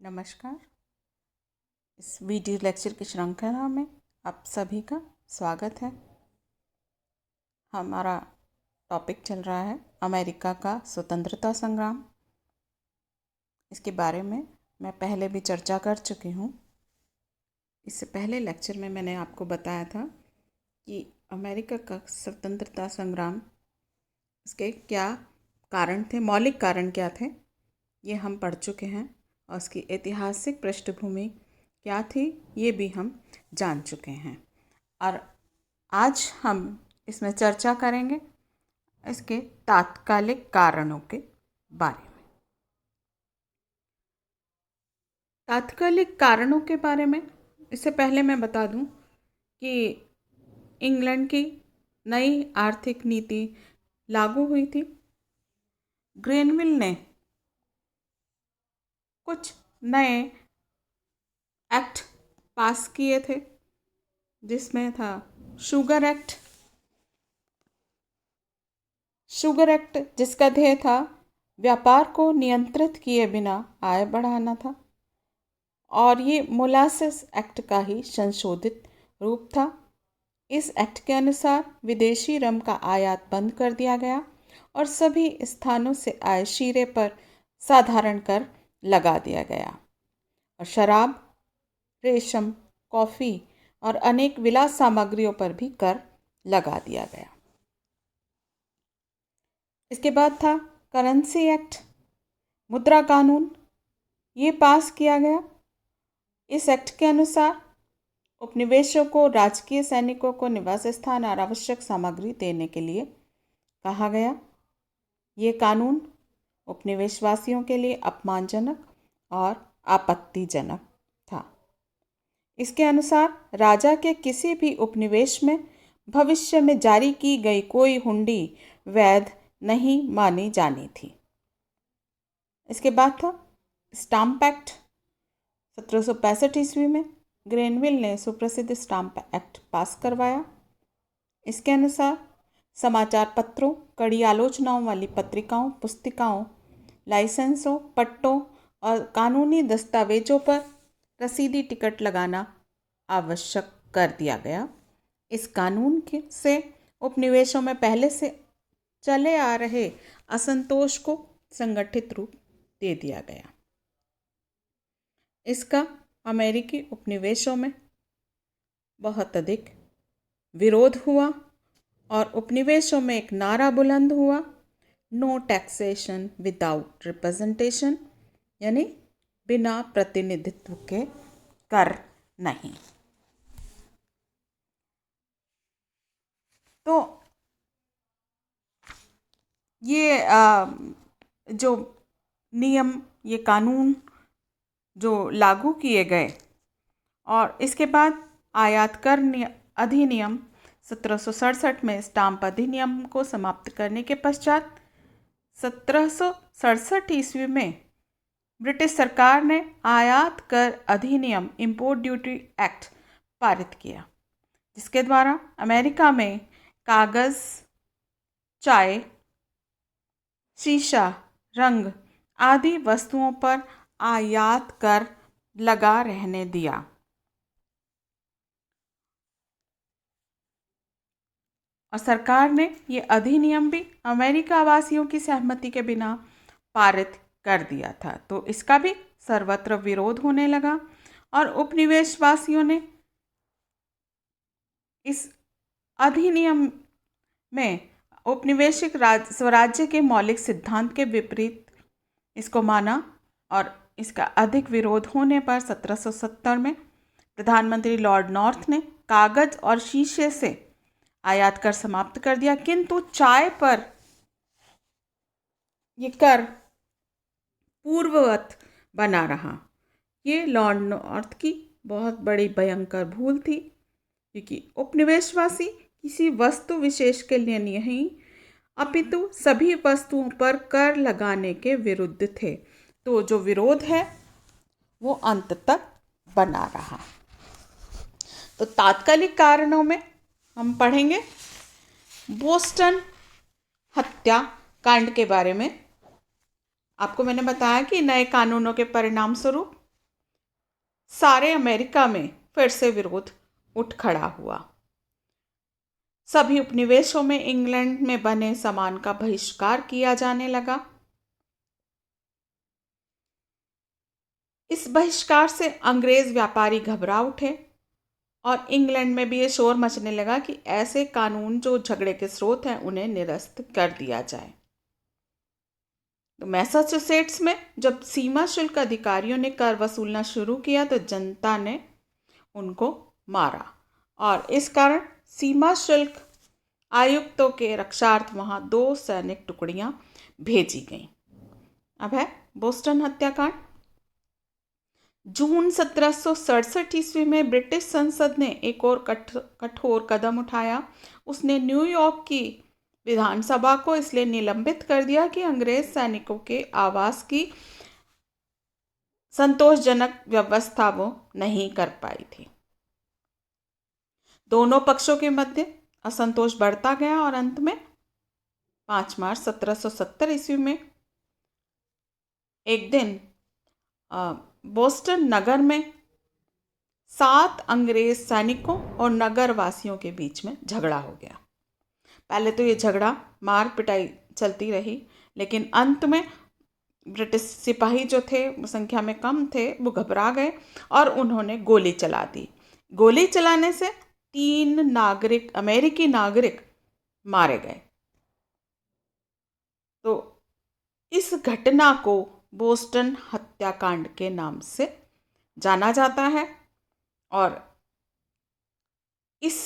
नमस्कार। इस video lecture की श्रृंखला में आप सभी का स्वागत है। हमारा टॉपिक चल रहा है अमेरिका का स्वतंत्रता संग्राम। इसके बारे में मैं पहले भी चर्चा कर चुकी हूँ। इससे पहले लेक्चर में मैंने आपको बताया था कि अमेरिका का स्वतंत्रता संग्राम, इसके क्या कारण थे, मौलिक कारण क्या थे, ये हम पढ़ चुके हैं। और उसकी ऐतिहासिक पृष्ठभूमि क्या थी, ये भी हम जान चुके हैं। और आज हम इसमें चर्चा करेंगे इसके तात्कालिक कारणों के बारे में। तात्कालिक कारणों के बारे में इससे पहले मैं बता दूं कि इंग्लैंड की नई आर्थिक नीति लागू हुई थी। ग्रेनविल ने कुछ नए एक्ट पास किए थे, जिसमें था शुगर एक्ट, जिसका ध्येय था व्यापार को नियंत्रित किए बिना आय बढ़ाना था। और ये मोलासेस एक्ट का ही संशोधित रूप था। इस एक्ट के अनुसार विदेशी रम का आयात बंद कर दिया गया और सभी स्थानों से आए शीरे पर साधारण कर लगा दिया गया और शराब, रेशम, कॉफ़ी और अनेक विलास सामग्रियों पर भी कर लगा दिया गया। इसके बाद था करेंसी एक्ट, मुद्रा कानून। ये पास किया गया। इस एक्ट के अनुसार उपनिवेशों को राजकीय सैनिकों को निवास स्थान और आवश्यक सामग्री देने के लिए कहा गया। ये कानून उपनिवेशवासियों के लिए अपमानजनक और आपत्तिजनक था। इसके अनुसार राजा के किसी भी उपनिवेश में भविष्य में जारी की गई कोई हुंडी वैध नहीं मानी जानी थी। इसके बाद था स्टाम्प एक्ट। 1765 ईस्वी में ग्रेनविल ने सुप्रसिद्ध स्टाम्प एक्ट पास करवाया। इसके अनुसार समाचार पत्रों, कड़ी आलोचनाओं वाली पत्रिकाओं, पुस्तिकाओं, लाइसेंसों, पट्टों और कानूनी दस्तावेजों पर रसीदी टिकट लगाना आवश्यक कर दिया गया। इस कानून से उपनिवेशों में पहले से चले आ रहे असंतोष को संगठित रूप दे दिया गया। इसका अमेरिकी उपनिवेशों में बहुत अधिक विरोध हुआ और उपनिवेशों में एक नारा बुलंद हुआ, नो टैक्सेशन विदाउट रिप्रेजेंटेशन, यानी बिना प्रतिनिधित्व के कर नहीं। तो ये जो नियम, ये कानून जो लागू किए गए और इसके बाद आयात कर अधिनियम 1767 में स्टाम्प अधिनियम को समाप्त करने के पश्चात 1767 ईस्वी में ब्रिटिश सरकार ने आयात कर अधिनियम, इंपोर्ट ड्यूटी एक्ट पारित किया, जिसके द्वारा अमेरिका में कागज़, चाय, शीशा, रंग आदि वस्तुओं पर आयात कर लगा रहने दिया। और सरकार ने ये अधिनियम भी अमेरिका वासियों की सहमति के बिना पारित कर दिया था। तो इसका भी सर्वत्र विरोध होने लगा और उपनिवेशवासियों ने इस अधिनियम में औपनिवेशिक स्वराज्य के मौलिक सिद्धांत के विपरीत इसको माना और इसका अधिक विरोध होने पर 1770 में प्रधानमंत्री लॉर्ड नॉर्थ ने कागज और शीशे से आयात कर समाप्त कर दिया, किंतु चाय पर ये कर पूर्ववत बना रहा। ये लॉर्ड नॉर्थ की बहुत बड़ी भयंकर भूल थी, क्योंकि उपनिवेशवासी किसी वस्तु विशेष के लिए नहीं अपितु सभी वस्तुओं पर कर लगाने के विरुद्ध थे। तो जो विरोध है वो अंत तक बना रहा। तो तात्कालिक कारणों में हम पढ़ेंगे बोस्टन हत्याकांड के बारे में। आपको मैंने बताया कि नए कानूनों के परिणाम स्वरूप सारे अमेरिका में फिर से विरोध उठ खड़ा हुआ। सभी उपनिवेशों में इंग्लैंड में बने सामान का बहिष्कार किया जाने लगा। इस बहिष्कार से अंग्रेज व्यापारी घबरा उठे और इंग्लैंड में भी ये शोर मचने लगा कि ऐसे कानून जो झगड़े के स्रोत हैं उन्हें निरस्त कर दिया जाए। तो मैसाचुसेट्स में जब सीमा शुल्क अधिकारियों ने कर वसूलना शुरू किया तो जनता ने उनको मारा और इस कारण सीमा शुल्क आयुक्तों के रक्षार्थ वहां 2 सैनिक टुकड़ियां भेजी गईं। अब है बोस्टन हत्याकांड। जून 1767 ईस्वी में ब्रिटिश संसद ने एक और कठोर कदम उठाया। उसने न्यूयॉर्क की विधानसभा को इसलिए निलंबित कर दिया कि अंग्रेज सैनिकों के आवास की संतोषजनक व्यवस्था वो नहीं कर पाई थी। दोनों पक्षों के मध्य असंतोष बढ़ता गया और अंत में 5 मार्च 1770 ईस्वी में एक दिन बोस्टन नगर में 7 अंग्रेज सैनिकों और नगर वासियों के बीच में झगड़ा हो गया। पहले तो ये झगड़ा मार पिटाई चलती रही, लेकिन अंत में ब्रिटिश सिपाही जो थे वो संख्या में कम थे, वो घबरा गए और उन्होंने गोली चला दी। गोली चलाने से 3 अमेरिकी नागरिक मारे गए। तो इस घटना को बोस्टन हत्याकांड के नाम से जाना जाता है और इस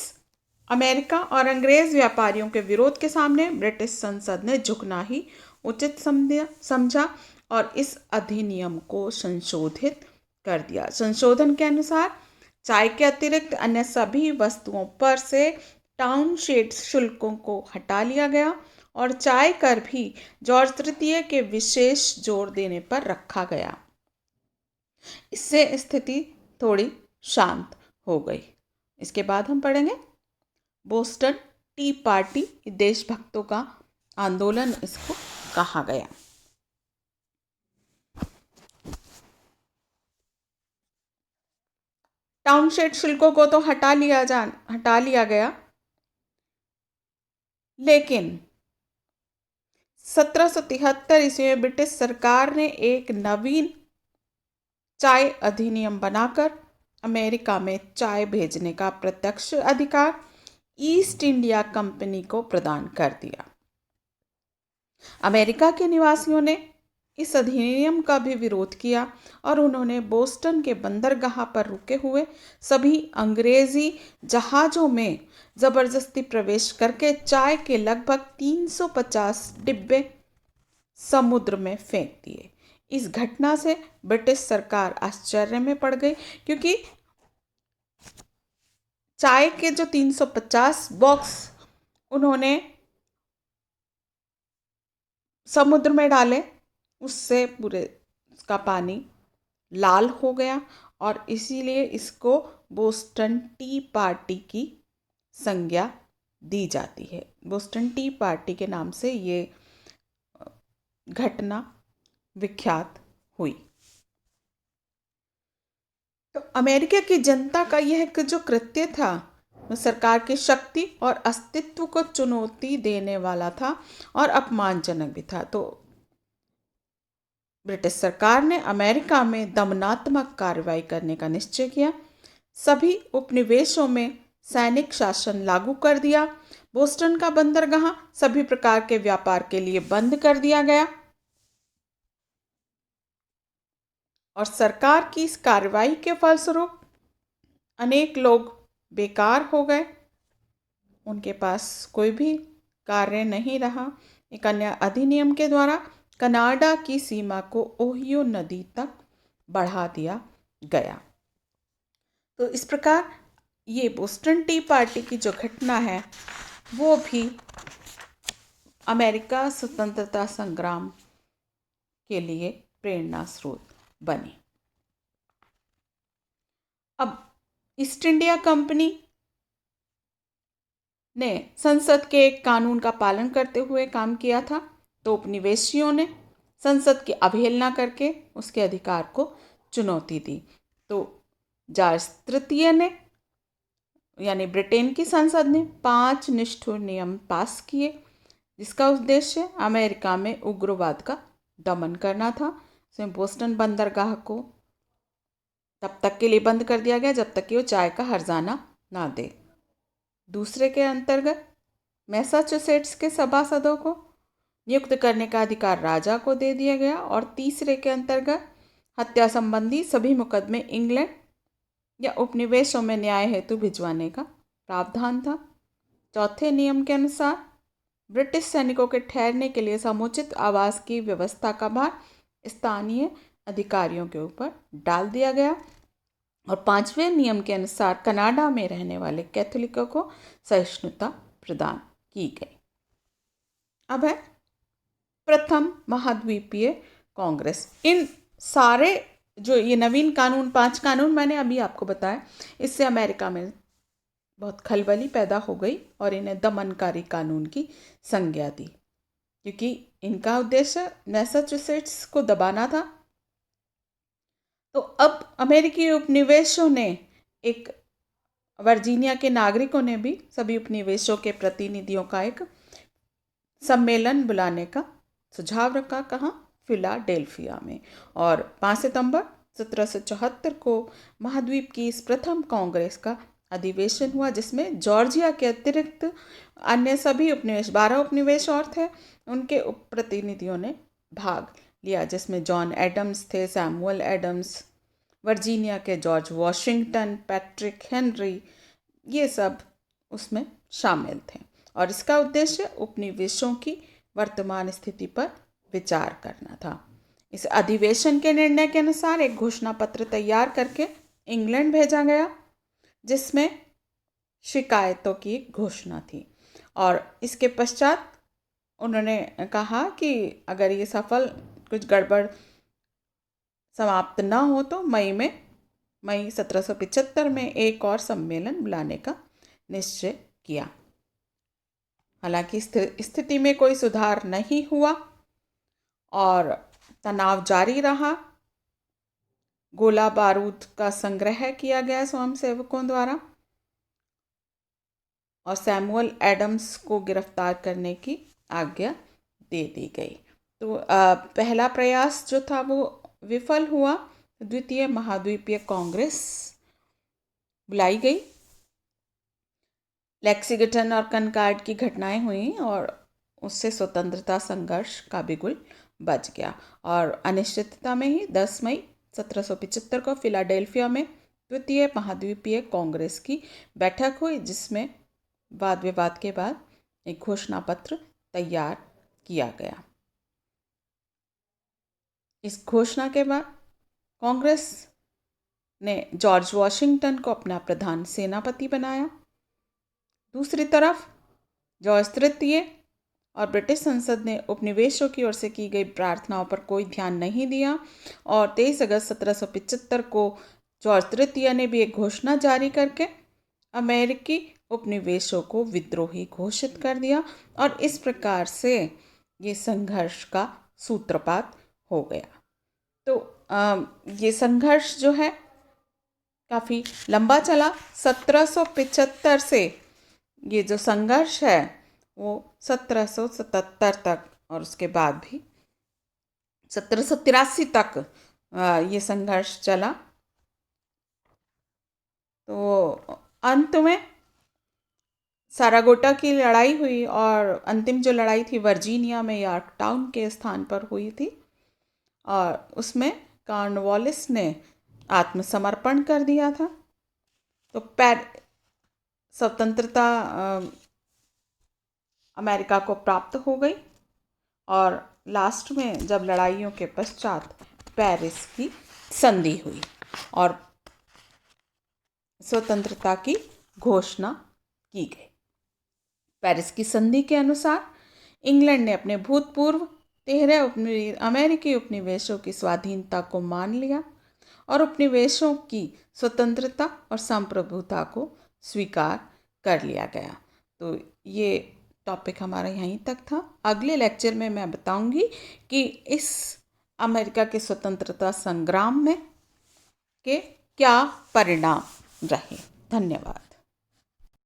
अमेरिका और अंग्रेज व्यापारियों के विरोध के सामने ब्रिटिश संसद ने झुकना ही उचित समझा और इस अधिनियम को संशोधित कर दिया। संशोधन के अनुसार चाय के अतिरिक्त अन्य सभी वस्तुओं पर से टाउनशेड शुल्कों को हटा लिया गया और चाय कर भी जॉर्ज तृतीय के विशेष जोर देने पर रखा गया। इससे स्थिति थोड़ी शांत हो गई। इसके बाद हम पढ़ेंगे बोस्टन टी पार्टी, देशभक्तों का आंदोलन इसको कहा गया। टाउनशेड शुल्कों को तो हटा लिया गया, लेकिन 1773 ईस्वी में ब्रिटिश सरकार ने एक नवीन चाय अधिनियम बनाकर अमेरिका में चाय भेजने का प्रत्यक्ष अधिकार ईस्ट इंडिया कंपनी को प्रदान कर दिया। अमेरिका के निवासियों ने इस अधिनियम का भी विरोध किया और उन्होंने बोस्टन के बंदरगाह पर रुके हुए सभी अंग्रेजी जहाज़ों में ज़बरदस्ती प्रवेश करके चाय के लगभग 350 डिब्बे समुद्र में फेंक दिए। इस घटना से ब्रिटिश सरकार आश्चर्य में पड़ गई, क्योंकि चाय के जो 350 बॉक्स उन्होंने समुद्र में डाले, उससे पूरे उसका पानी लाल हो गया और इसीलिए इसको बोस्टन टी पार्टी की संज्ञा दी जाती है। बोस्टन टी पार्टी के नाम से ये घटना विख्यात हुई। तो अमेरिका की जनता का यह जो कृत्य था वो सरकार की शक्ति और अस्तित्व को चुनौती देने वाला था और अपमानजनक भी था। तो ब्रिटिश सरकार ने अमेरिका में दमनात्मक कार्रवाई करने का निश्चय किया। सभी उपनिवेशों में सैनिक शासन लागू कर दिया। बोस्टन का बंदरगाह सभी प्रकार के व्यापार के लिए बंद कर दिया गया और सरकार की इस कार्रवाई के फलस्वरूप अनेक लोग बेकार हो गए, उनके पास कोई भी कार्य नहीं रहा। एक अन्य अधिनियम के द्वारा कनाडा की सीमा को ओहियो नदी तक बढ़ा दिया गया। तो इस प्रकार ये बोस्टन टी पार्टी की जो घटना है वो भी अमेरिका स्वतंत्रता संग्राम के लिए प्रेरणा स्रोत बनी। अब ईस्ट इंडिया कंपनी ने संसद के एक कानून का पालन करते हुए काम किया था, तो उपनिवेशियों ने संसद की अवहेलना करके उसके अधिकार को चुनौती दी। तो जॉर्ज तृतीय ने यानी ब्रिटेन की संसद ने 5 निष्ठुर नियम पास किए, जिसका उद्देश्य अमेरिका में उग्रवाद का दमन करना था। इसमें बोस्टन बंदरगाह को तब तक के लिए बंद कर दिया गया जब तक कि वो चाय का हर्जाना ना दे। दूसरे के अंतर्गत मैसाचुसेट्स के सभासदों को नियुक्त करने का अधिकार राजा को दे दिया गया और तीसरे के अंतर्गत हत्या संबंधी सभी मुकदमे इंग्लैंड या उपनिवेशों में न्याय हेतु भिजवाने का प्रावधान था। चौथे नियम के अनुसार ब्रिटिश सैनिकों के ठहरने के लिए समुचित आवास की व्यवस्था का भार स्थानीय अधिकारियों के ऊपर डाल दिया गया और पांचवें नियम के अनुसार कनाडा में रहने वाले कैथोलिकों को सहिष्णुता प्रदान की गई। अब है प्रथम महाद्वीपीय कांग्रेस। इन सारे जो ये नवीन कानून 5 कानून मैंने अभी आपको बताया, इससे अमेरिका में बहुत खलबली पैदा हो गई और इन्हें दमनकारी कानून की संज्ञा दी, क्योंकि इनका उद्देश्य मैसाचुसेट्स को दबाना था। तो अब अमेरिकी उपनिवेशों ने एक वर्जीनिया के नागरिकों ने भी सभी उपनिवेशों के प्रतिनिधियों का एक सम्मेलन बुलाने का सुझाव रखा। कहाँ? फिलाडेल्फिया में। और 5 सितंबर 1774 को महाद्वीप की इस प्रथम कांग्रेस का अधिवेशन हुआ, जिसमें जॉर्जिया के अतिरिक्त अन्य सभी उपनिवेश 12 उपनिवेश और थे, उनके उप प्रतिनिधियों ने भाग लिया, जिसमें जॉन एडम्स थे, सैमुअल एडम्स, वर्जीनिया के जॉर्ज वॉशिंगटन, पैट्रिक हेनरी, ये सब उसमें शामिल थे। और इसका उद्देश्य उपनिवेशों की वर्तमान स्थिति पर विचार करना था। इस अधिवेशन के निर्णय के अनुसार एक घोषणा पत्र तैयार करके इंग्लैंड भेजा गया, जिसमें शिकायतों की घोषणा थी। और इसके पश्चात उन्होंने कहा कि अगर ये सफल कुछ गड़बड़ समाप्त न हो तो मई 1775 में एक और सम्मेलन बुलाने का निश्चय किया। हालांकि स्थिति में कोई सुधार नहीं हुआ और तनाव जारी रहा। गोला बारूद का संग्रह किया गया स्वयंसेवकों द्वारा और सैमुअल एडम्स को गिरफ्तार करने की आज्ञा दे दी गई। तो पहला प्रयास जो था वो विफल हुआ। द्वितीय महाद्वीपीय कांग्रेस बुलाई गई। लेक्सिंगटन और कनकॉर्ड की घटनाएं हुई और उससे स्वतंत्रता संघर्ष का बिगुल बज गया और अनिश्चितता में ही 10 मई 1775 को फिलाडेल्फिया में द्वितीय महाद्वीपीय कांग्रेस की बैठक हुई, जिसमें वाद विवाद के बाद एक घोषणा पत्र तैयार किया गया। इस घोषणा के बाद कांग्रेस ने जॉर्ज वॉशिंगटन को अपना प्रधान सेनापति बनाया। दूसरी तरफ जॉर्ज तृतीय और ब्रिटिश संसद ने उपनिवेशों की ओर से की गई प्रार्थनाओं पर कोई ध्यान नहीं दिया और 23 अगस्त 1775 को जॉर्ज तृतीय ने भी एक घोषणा जारी करके अमेरिकी उपनिवेशों को विद्रोही घोषित कर दिया और इस प्रकार से ये संघर्ष का सूत्रपात हो गया। तो ये संघर्ष जो है काफ़ी लंबा चला। 1775 से ये जो संघर्ष है वो 1777 तक और उसके बाद भी 1783 तक ये संघर्ष चला। तो अंत में सारागोटा की लड़ाई हुई और अंतिम जो लड़ाई थी वर्जीनिया में यॉर्कटाउन के स्थान पर हुई थी और उसमें कॉर्नवालिस ने आत्मसमर्पण कर दिया था। तो स्वतंत्रता अमेरिका को प्राप्त हो गई और लास्ट में जब लड़ाइयों के पश्चात पेरिस की संधि हुई और स्वतंत्रता की घोषणा की गई। पेरिस की संधि के अनुसार इंग्लैंड ने अपने भूतपूर्व 13 अमेरिकी उपनिवेशों की स्वाधीनता को मान लिया और उपनिवेशों की स्वतंत्रता और संप्रभुता को स्वीकार कर लिया गया। तो ये टॉपिक हमारा यहीं तक था। अगले लेक्चर में मैं बताऊंगी कि इस अमेरिका के स्वतंत्रता संग्राम में के क्या परिणाम रहे। धन्यवाद।